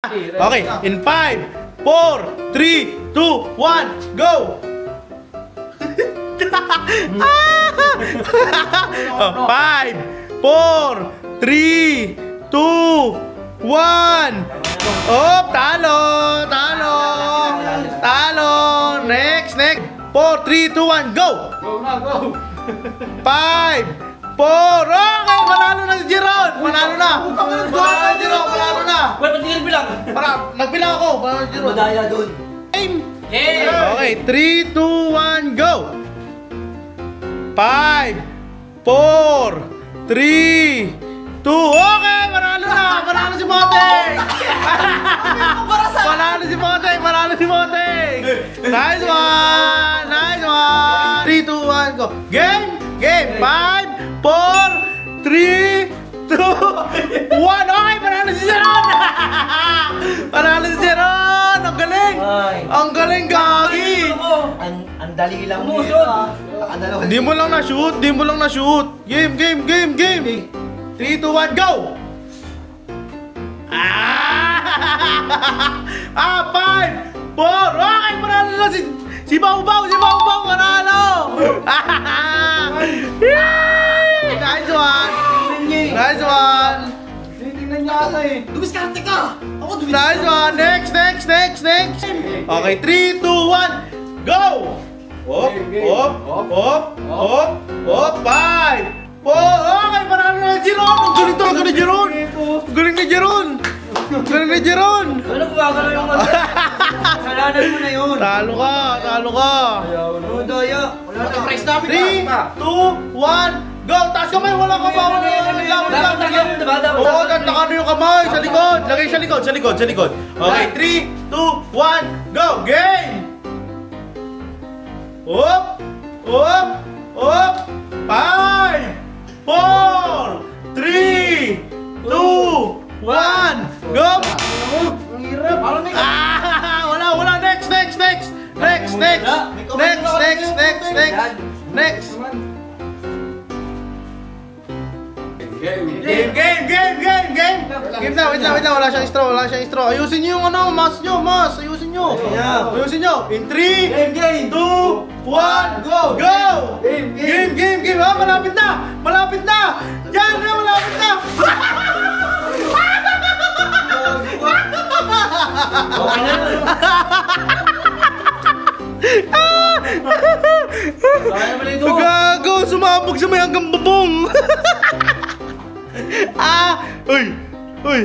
Okay, in 5, 4, 3, 2, 1, go! 5, 4, 3, 2, 1. Oh, talo! Talo! Talo! Next, next. 4, 3, 2, 1, go! Go na, go! 5, 4, okay! Manalo na si Jeron! Manalo na! Manalo na si Jeron! Manalo na! Wait, ba't hindi bilang? Para, nagbilang ako! Manalo si Jeron! Madaya doon. Game! Game! Okay, 3, 2, 1, go! 5, 4, 3, 2, okay! Manalo na! Manalo si Moteng! Manalo si Moteng! Manalo si Moteng! Nice one! Nice one! 3, 2, 1, go! Game! Game! 5, 4, 3, 2, 1, okay! Manalo si Jeron! Manalo si Jeron! Ang galing! Ang galing, Gagi! Ang dali lang mo. Di mo lang na-shoot! Di mo lang na-shoot! Game! Game! Game! Game! 3, 2, 1, go! Ah! 5, 4, okay! Manalo na si Baubaw! Si Baubaw! Manalo! Yay! Nice one! Nice one! Tingnan niya ata eh. Dumiskarte ka! Ako dumiskarte. Nice one! Next! Next! Next! Next! Okay, 3, 2, 1, go! Hop! Hop! Hop! Hop! Hop! 5, 4, okay! Manalo na si Jeron! Ang galing talaga ni Jeron! Ang galing ni Jeron! Ang galing ni Jeron! Ano gumagano yung ano? Kasalanan mo na yun. Talo ka! Talo ka! Ano daya? Wala na. Price namin 3, 2, 1, go! Taas kamay! Wala ka ba? Wala ka. Oo, tantaka na yung kamay! Sa likod! Lagay sa likod! Sa likod! Sa likod! Okay, 3, 2, 1, go! Game! Hop! Hop! Hop! 5, 4, 3, 2, 1, go! Ang hirap. Wala, wala! Next, next, next! Next, next! Next, next, next, next! Next! Game! Game, game, game, game, game! Game na, wait lang, wait lang. Wala siyang straw, wala siyang straw. Ayusin niyo yung ano, mas nyo, mas! Ayusin niyo! Ayusin niyo! In 3, 2, 1, go! Go! Game, game, game! Ah, malapit na! Malapit na! Yan na, malapit na! Okay na. Kaya naman ito. Gago! Sumabog sa may hanggang bubong! Uy! Uy!